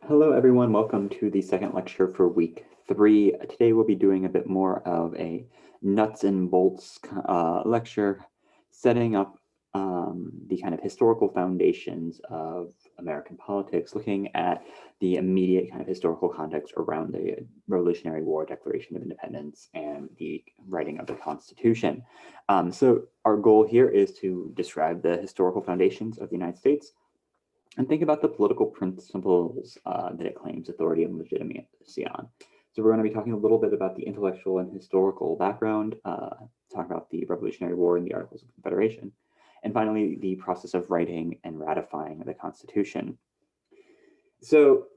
Hello, everyone. Welcome to the second lecture for week 3. Today we'll be doing a bit more of a nuts and bolts lecture, setting up the kind of historical foundations of American politics, looking at the immediate kind of historical context around the Revolutionary War, Declaration of Independence, and the writing of the Constitution. So our goal here is to describe the historical foundations of the United States, and think about the political principles that it claims authority and legitimacy on. So we're going to be talking a little bit about the intellectual and historical background, talk about the Revolutionary War and the Articles of Confederation, and finally, the process of writing and ratifying the Constitution. So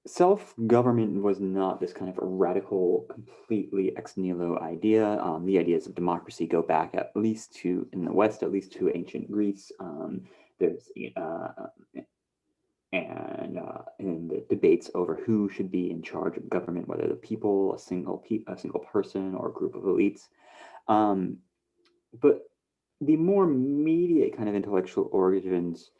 self-government was not this kind of radical, completely ex nihilo idea. The ideas of democracy go back at least to, in the West, at least to ancient Greece. There's in the debates over who should be in charge of government, whether the people, a single person, or a group of elites. But the more immediate kind of intellectual origins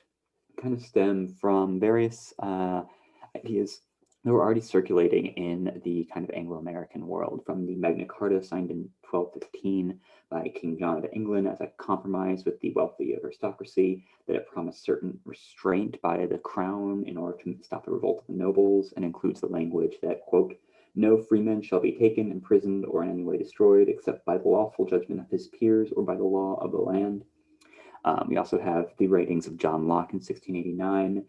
kind of stem from various ideas that were already circulating in the kind of Anglo-American world, from the Magna Carta signed in 1215 by King John of England as a compromise with the wealthy aristocracy, that it promised certain restraint by the crown in order to stop the revolt of the nobles, and includes the language that, quote, "No freeman shall be taken, imprisoned, or in any way destroyed, except by the lawful judgment of his peers or by the law of the land." We also have the writings of John Locke in 1689,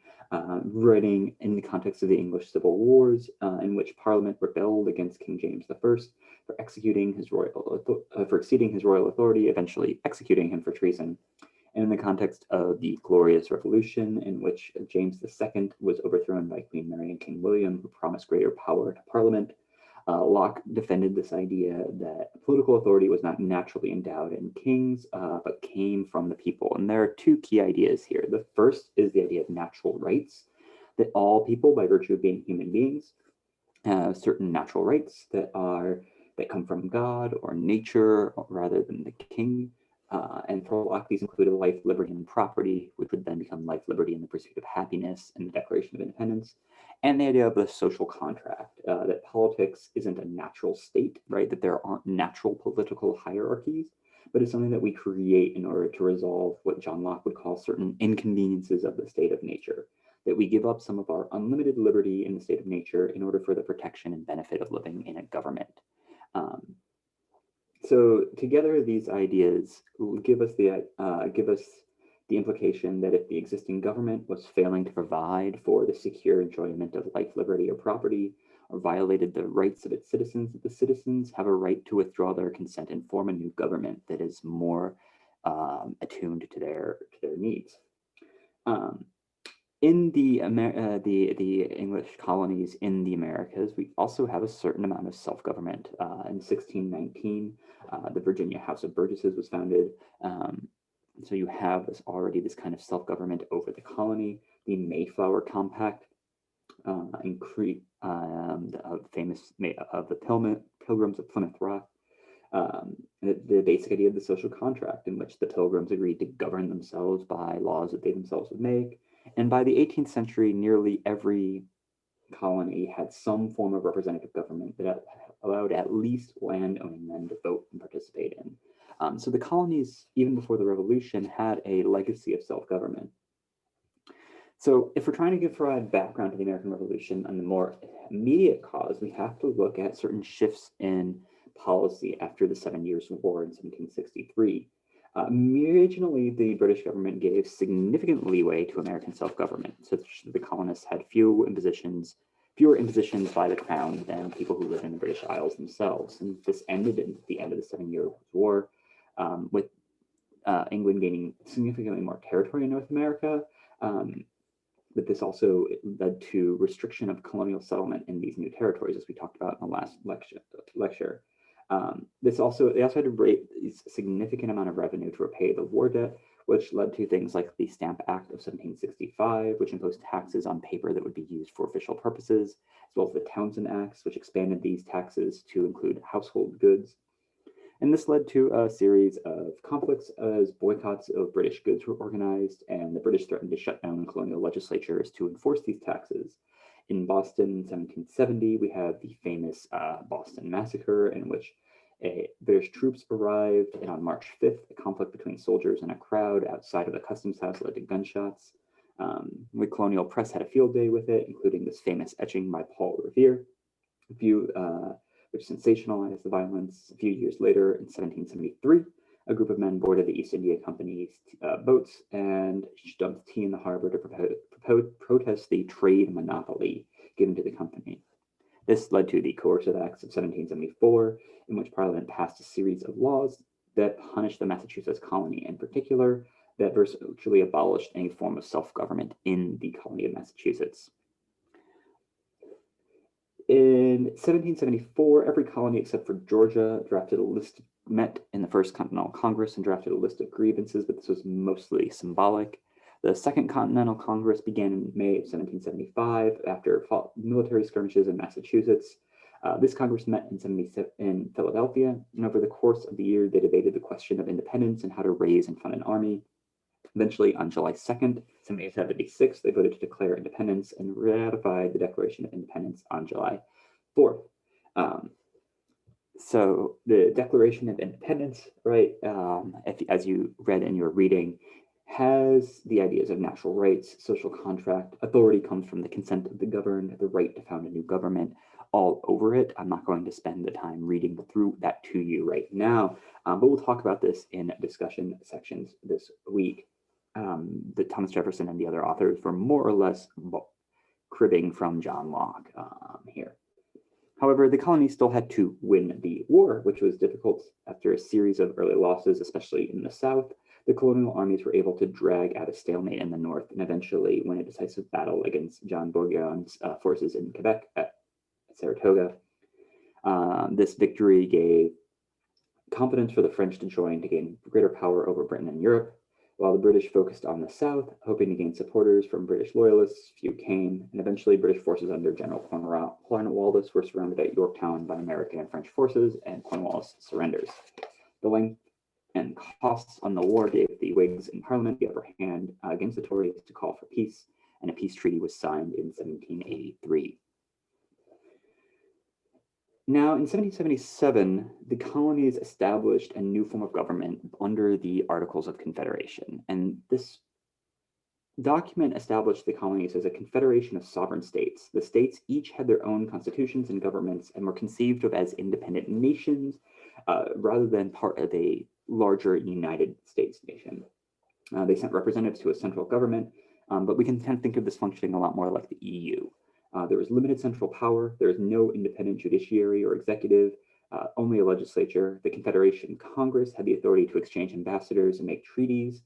writing in the context of the English Civil Wars, in which Parliament rebelled against King James I for exceeding his royal authority, eventually executing him for treason. And in the context of the Glorious Revolution, in which James II was overthrown by Queen Mary and King William, who promised greater power to Parliament, Locke defended this idea that political authority was not naturally endowed in kings, but came from the people. And there are two key ideas here. The first is the idea of natural rights, that all people, by virtue of being human beings, have certain natural rights that come from God or nature rather than the king. And for Locke, these included life, liberty, and property, which would then become life, liberty, and the pursuit of happiness in the Declaration of Independence. And the idea of the social contract, that politics isn't a natural state, right? That there aren't natural political hierarchies, but it's something that we create in order to resolve what John Locke would call certain inconveniences of the state of nature. That we give up some of our unlimited liberty in the state of nature in order for the protection and benefit of living in a government. So together, these ideas give us the implication that if the existing government was failing to provide for the secure enjoyment of life, liberty, or property, or violated the rights of its citizens, that the citizens have a right to withdraw their consent and form a new government that is more attuned to their needs. In the English colonies in the Americas, we also have a certain amount of self-government. In 1619, the Virginia House of Burgesses was founded. So you have this kind of self-government over the colony. The Mayflower Compact, famous of the Pilgrims of Plymouth Rock. The basic idea of the social contract, in which the Pilgrims agreed to govern themselves by laws that they themselves would make. And by the 18th century, nearly every colony had some form of representative government that allowed at least land-owning men to vote and participate in. So the colonies, even before the Revolution, had a legacy of self-government. So if we're trying to provide background to the American Revolution and the more immediate cause, we have to look at certain shifts in policy after the 7 Years' War in 1763. Originally, the British government gave significant leeway to American self-government, so the colonists had fewer impositions by the crown than people who lived in the British Isles themselves. And this ended at the end of the 7 Years' War, with England gaining significantly more territory in North America. But this also led to restriction of colonial settlement in these new territories, as we talked about in the last lecture. They also had to raise a significant amount of revenue to repay the war debt, which led to things like the Stamp Act of 1765, which imposed taxes on paper that would be used for official purposes, as well as the Townshend Acts, which expanded these taxes to include household goods. And this led to a series of conflicts as boycotts of British goods were organized, and the British threatened to shut down colonial legislatures to enforce these taxes. In Boston in 1770, we have the famous Boston Massacre, in which British troops arrived, and on March 5th, a conflict between soldiers and a crowd outside of the customs house led to gunshots. The colonial press had a field day with it, including this famous etching by Paul Revere, which sensationalized the violence. A few years later, in 1773, a group of men boarded the East India Company's boats and dumped tea in the harbor to protest the trade monopoly given to the company. This led to the Coercive Acts of 1774, in which Parliament passed a series of laws that punished the Massachusetts colony in particular, that virtually abolished any form of self-government in the colony of Massachusetts. In 1774, every colony except for Georgia met in the First Continental Congress and drafted a list of grievances, but this was mostly symbolic. The Second Continental Congress began in May of 1775 after military skirmishes in Massachusetts. This Congress met in Philadelphia, and over the course of the year, they debated the question of independence and how to raise and fund an army. Eventually, on July 2nd, 1776, they voted to declare independence and ratified the Declaration of Independence on July 4th. So the Declaration of Independence, right, as you read in your reading, has the ideas of natural rights, social contract, authority comes from the consent of the governed, the right to found a new government, all over it. I'm not going to spend the time reading through that to you right now, but we'll talk about this in discussion sections this week. That Thomas Jefferson and the other authors were more or less cribbing from John Locke here. However, the colonies still had to win the war, which was difficult. After a series of early losses, especially in the South, the colonial armies were able to drag out a stalemate in the North and eventually win a decisive battle against John Bourgogn's forces in Quebec at Saratoga. This victory gave confidence for the French to join to gain greater power over Britain and Europe. While the British focused on the South, hoping to gain supporters from British loyalists, few came, and eventually British forces under General Cornwallis were surrounded at Yorktown by American and French forces, and Cornwallis surrenders. The length and costs on the war gave the Whigs in Parliament the upper hand against the Tories to call for peace, and a peace treaty was signed in 1783. Now, in 1777, the colonies established a new form of government under the Articles of Confederation, and this document established the colonies as a confederation of sovereign states. The states each had their own constitutions and governments and were conceived of as independent nations rather than part of a larger United States nation. They sent representatives to a central government, but we can kind of think of this functioning a lot more like the EU. There was limited central power. There was no independent judiciary or executive, only a legislature. The Confederation Congress had the authority to exchange ambassadors and make treaties,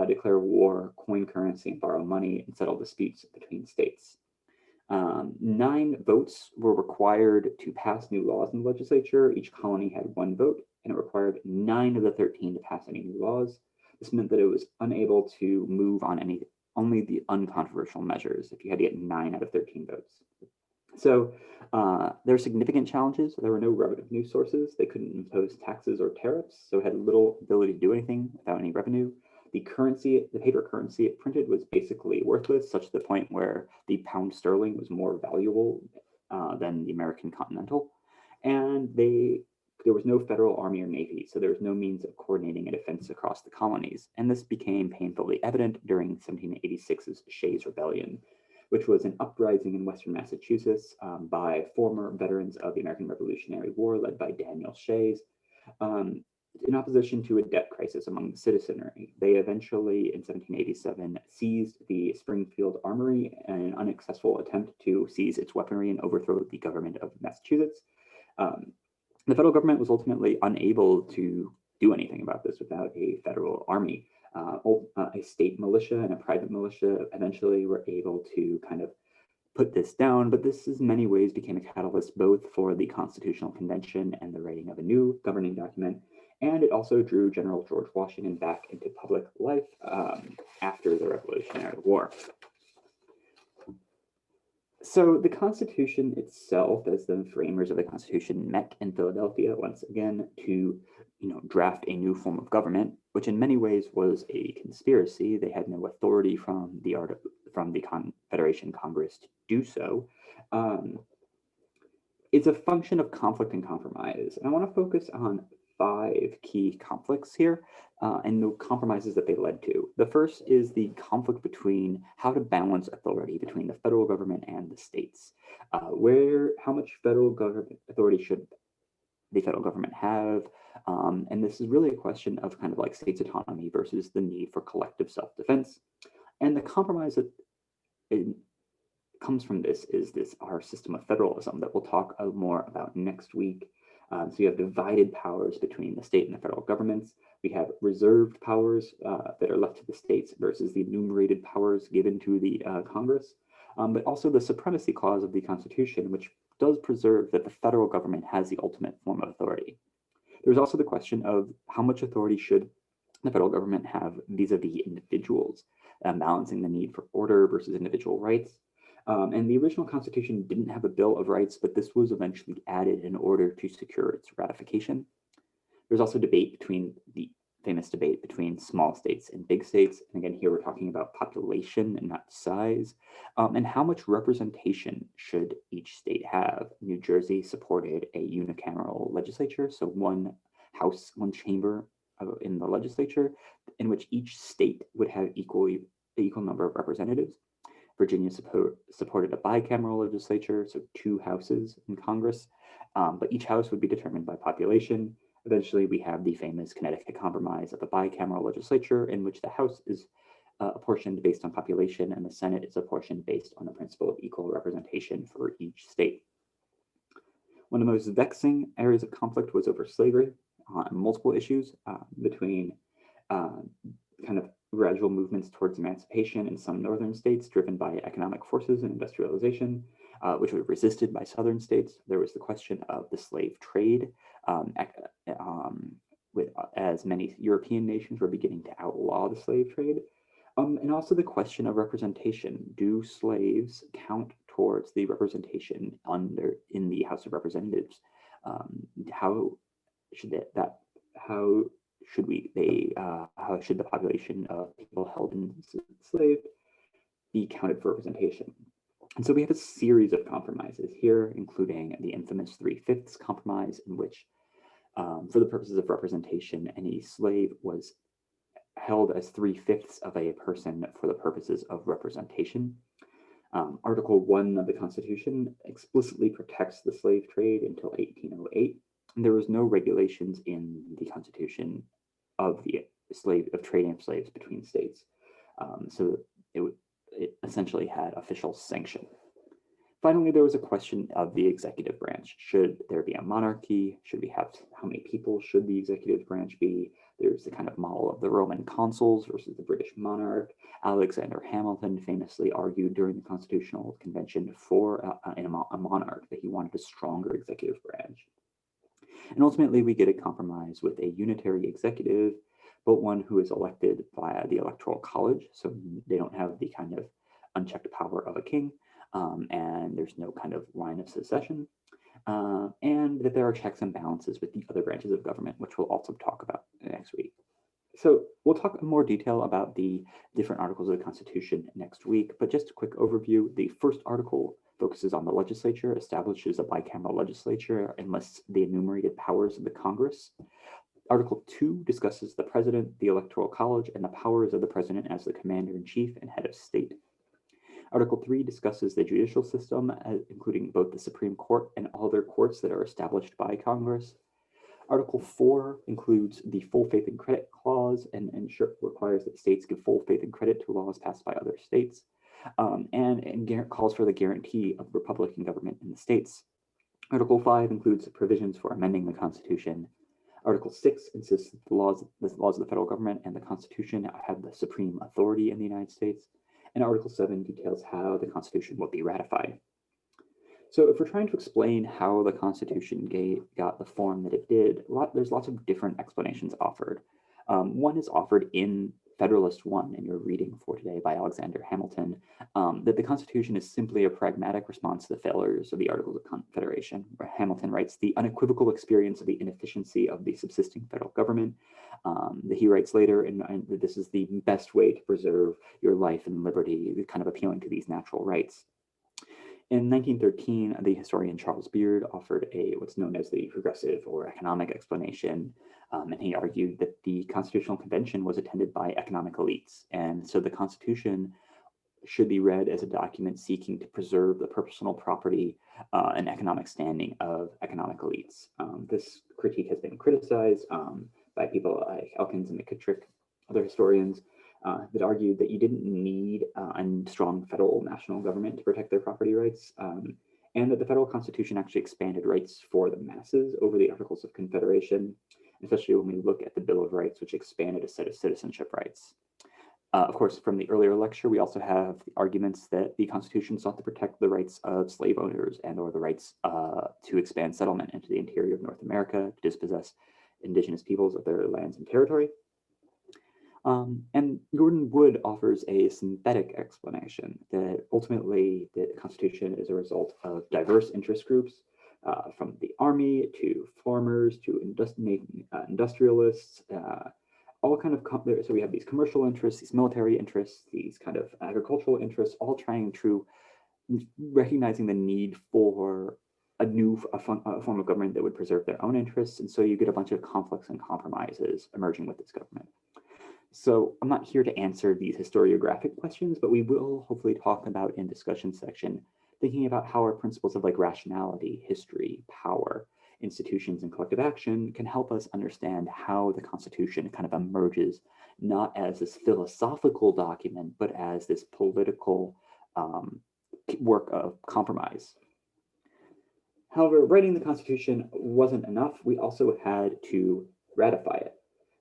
declare war, coin currency, and borrow money, and settle disputes between states. 9 votes were required to pass new laws in the legislature. Each colony had 1 vote, and it required 9 of the 13 to pass any new laws. This meant that it was unable to move on only the uncontroversial measures if you had to get 9 out of 13 votes. So there were significant challenges. There were no revenue sources. They couldn't impose taxes or tariffs, so had little ability to do anything without any revenue. The paper currency it printed was basically worthless, such to the point where the pound sterling was more valuable than the American continental. And there was no federal army or navy, so there was no means of coordinating a defense across the colonies. And this became painfully evident during 1786's Shays Rebellion, which was an uprising in Western Massachusetts by former veterans of the American Revolutionary War, led by Daniel Shays, in opposition to a debt crisis among the citizenry. They eventually, in 1787, seized the Springfield Armory in an unsuccessful attempt to seize its weaponry and overthrow the government of Massachusetts. The federal government was ultimately unable to do anything about this without a federal army. A state militia and a private militia eventually were able to kind of put this down, but this in many ways became a catalyst both for the Constitutional Convention and the writing of a new governing document, and it also drew General George Washington back into public life after the Revolutionary War. So the Constitution itself, as the framers of the Constitution met in Philadelphia once again to, draft a new form of government, which in many ways was a conspiracy. They had no authority from the Confederation Congress to do so. Um, it's a function of conflict and compromise, and I want to focus on 5 key conflicts here and the compromises that they led to. The first is the conflict between how to balance authority between the federal government and the states. How much federal government authority should the federal government have? And this is really a question of kind of like states' autonomy versus the need for collective self-defense. And the compromise that it comes from this is our system of federalism that we'll talk more about next week. So you have divided powers between the state and the federal governments. We have reserved powers that are left to the states versus the enumerated powers given to the Congress, but also the supremacy clause of the Constitution, which does preserve that the federal government has the ultimate form of authority. There's also the question of how much authority should the federal government have vis-a-vis individuals, balancing the need for order versus individual rights. And the original Constitution didn't have a Bill of Rights, but this was eventually added in order to secure its ratification. There's also the famous debate between small states and big states. And again, here we're talking about population and not size. And how much representation should each state have? New Jersey supported a unicameral legislature, so one house, one chamber in the legislature, in which each state would have equal number of representatives. Virginia supported a bicameral legislature, so 2 houses in Congress, but each house would be determined by population. Eventually, we have the famous Connecticut Compromise of the bicameral legislature, in which the House is apportioned based on population and the Senate is apportioned based on the principle of equal representation for each state. One of the most vexing areas of conflict was over slavery on multiple issues between kind of gradual movements towards emancipation in some northern states driven by economic forces and industrialization, which were resisted by southern states. There was the question of the slave trade, as many European nations were beginning to outlaw the slave trade. And also the question of representation. Do slaves count towards the representation in the House of Representatives? How should the population of people held enslaved be counted for representation? And so we have a series of compromises here, including the infamous 3/5 compromise, in which, for the purposes of representation, any slave was held as 3/5 of a person for the purposes of representation. Article 1 of the Constitution explicitly protects the slave trade until 1808. And there was no regulations in the Constitution of trading of slaves between states. So it essentially had official sanction. Finally, there was a question of the executive branch. Should there be a monarchy? How many people should the executive branch be? There's the kind of model of the Roman consuls versus the British monarch. Alexander Hamilton famously argued during the Constitutional Convention for a monarch, that he wanted a stronger executive branch. And ultimately, we get a compromise with a unitary executive, but one who is elected via the Electoral College. So they don't have the kind of unchecked power of a king, and there's no kind of line of succession, and that there are checks and balances with the other branches of government, which we'll also talk about next week. So we'll talk in more detail about the different articles of the Constitution next week, but just a quick overview. The first article focuses on the legislature, establishes a bicameral legislature, and lists the enumerated powers of the Congress. Article 2 discusses the president, the Electoral College, and the powers of the president as the commander-in-chief and head of state. Article 3 discusses the judicial system, including both the Supreme Court and all other courts that are established by Congress. Article 4 includes the full faith and credit clause and requires that states give full faith and credit to laws passed by other states, and calls for the guarantee of Republican government in the states. Article 5 includes provisions for amending the Constitution. Article 6 insists that the laws of the federal government and the Constitution have the supreme authority in the United States. And Article 7 details how the Constitution will be ratified. So if we're trying to explain how the Constitution got the form that it did, there's lots of different explanations offered. One is offered in Federalist 1 in your reading for today by Alexander Hamilton, that the Constitution is simply a pragmatic response to the failures of the Articles of Confederation. Hamilton writes, the unequivocal experience of the inefficiency of the subsisting federal government, that he writes later, and that this is the best way to preserve your life and liberty, kind of appealing to these natural rights. In 1913, the historian Charles Beard offered what's known as the progressive or economic explanation, and he argued that the Constitutional Convention was attended by economic elites, and so the Constitution should be read as a document seeking to preserve the personal property and economic standing of economic elites. This critique has been criticized by people like Elkins and McKittrick, other historians, that argued that you didn't need a strong federal national government to protect their property rights, and that the federal Constitution actually expanded rights for the masses over the Articles of Confederation, especially when we look at the Bill of Rights, which expanded a set of citizenship rights. Of course, from the earlier lecture, we also have the arguments that the Constitution sought to protect the rights of slave owners and or the rights to expand settlement into the interior of North America, to dispossess indigenous peoples of their lands and territory. And Gordon Wood offers a synthetic explanation that ultimately the Constitution is a result of diverse interest groups, from the army to farmers to industrialists, all kind of, so we have these commercial interests, these military interests, these kind of agricultural interests, all trying to recognizing the need for a form of government that would preserve their own interests. And so you get a bunch of conflicts and compromises emerging with this government. So I'm not here to answer these historiographic questions, but we will hopefully talk about in discussion section, thinking about how our principles of like rationality, history, power, institutions, and collective action can help us understand how the Constitution kind of emerges, not as this philosophical document, but as this political work of compromise. However, writing the Constitution wasn't enough. We also had to ratify it.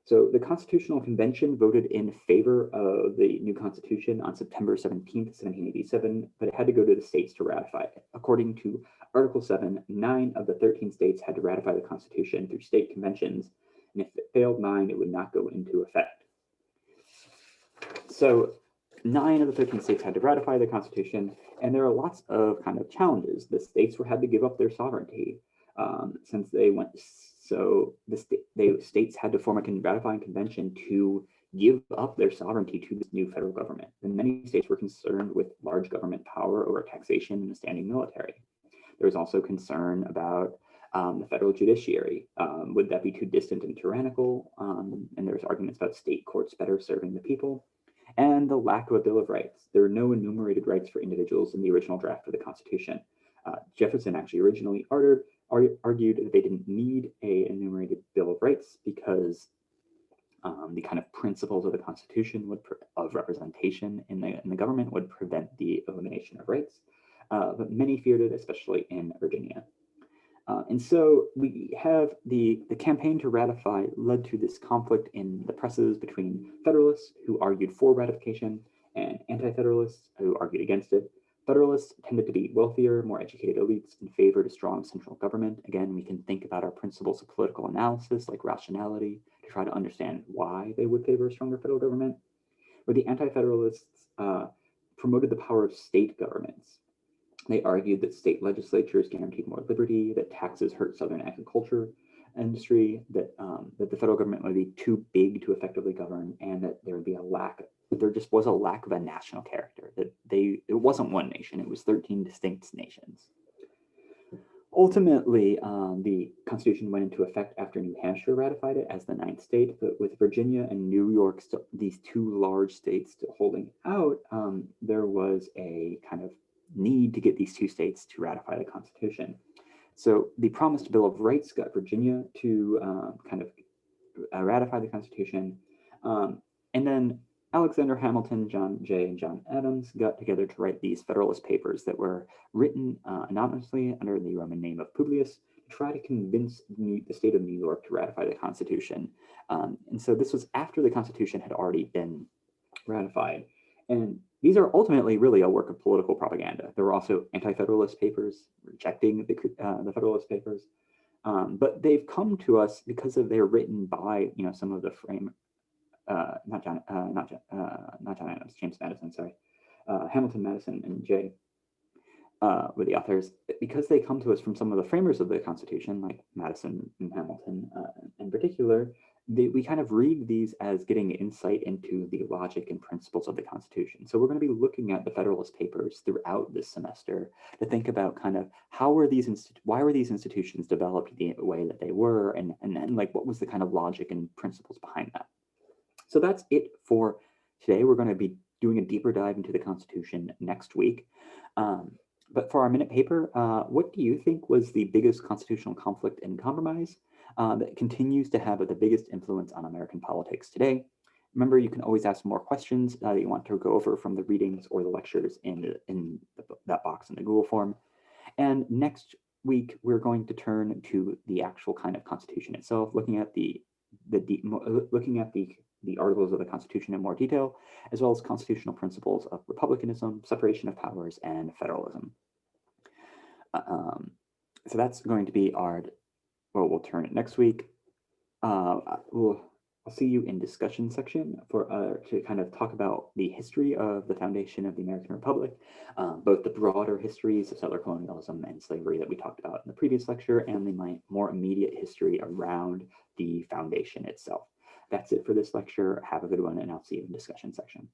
So the Constitutional Convention voted in favor of the new Constitution on September 17th, 1787, but it had to go to the states to ratify it. According to Article 7, 9 of the 13 states had to ratify the Constitution through state conventions, and if it failed 9, it would not go into effect. So 9 of the 13 states had to ratify the Constitution, and there are lots of kind of challenges. The states had to give up their sovereignty since they went. So the states had to form a ratifying convention to give up their sovereignty to this new federal government. And many states were concerned with large government power over taxation and a standing military. There was also concern about the federal judiciary. Would that be too distant and tyrannical? And there's arguments about state courts better serving the people. And the lack of a Bill of Rights. There are no enumerated rights for individuals in the original draft of the Constitution. Jefferson actually originally argued that they didn't need an enumerated Bill of Rights because the kind of principles of the Constitution of representation in the government would prevent the elimination of rights. But many feared it, especially in Virginia. And so we have the campaign to ratify led to this conflict in the presses between Federalists who argued for ratification and anti-Federalists who argued against it. Federalists tended to be wealthier, more educated elites and favored a strong central government. Again, we can think about our principles of political analysis like rationality to try to understand why they would favor a stronger federal government. Where the anti-Federalists promoted the power of state governments. They argued that state legislatures guaranteed more liberty, that taxes hurt Southern agriculture industry, that the federal government would be too big to effectively govern, and that there would be there just was a lack of a national character, that it wasn't one nation, it was 13 distinct nations. Ultimately, the Constitution went into effect after New Hampshire ratified it as the 9th state, but with Virginia and New York, these two large states still holding out, there was a kind of need to get these two states to ratify the Constitution. So the promised Bill of Rights got Virginia to ratify the Constitution. And then Alexander Hamilton, John Jay, and John Adams got together to write these Federalist Papers that were written anonymously under the Roman name of Publius to try to convince the state of New York to ratify the Constitution. And so this was after the Constitution had already been ratified. And these are ultimately really a work of political propaganda. There were also anti-Federalist papers rejecting the Federalist Papers, but they've come to us because they're written by some of the not John Adams, James Madison, sorry. Hamilton, Madison, and Jay were the authors, because they come to us from some of the framers of the Constitution, like Madison and Hamilton in particular. We kind of read these as getting insight into the logic and principles of the Constitution. So we're going to be looking at the Federalist Papers throughout this semester to think about kind of why were these institutions developed the way that they were, and then like what was the kind of logic and principles behind that. So that's it for today. We're going to be doing a deeper dive into the Constitution next week. But for our minute paper, what do you think was the biggest constitutional conflict and compromise that continues to have the biggest influence on American politics today? Remember, you can always ask more questions that you want to go over from the readings or the lectures in that box in the Google form. And next week, we're going to turn to the actual kind of Constitution itself, looking at the Articles of the Constitution in more detail, as well as constitutional principles of republicanism, separation of powers, and federalism. So that's going to be we'll turn it next week. I'll see you in discussion section to kind of talk about the history of the foundation of the American Republic, both the broader histories of settler colonialism and slavery that we talked about in the previous lecture, and the more immediate history around the foundation itself. That's it for this lecture. Have a good one, and I'll see you in discussion section.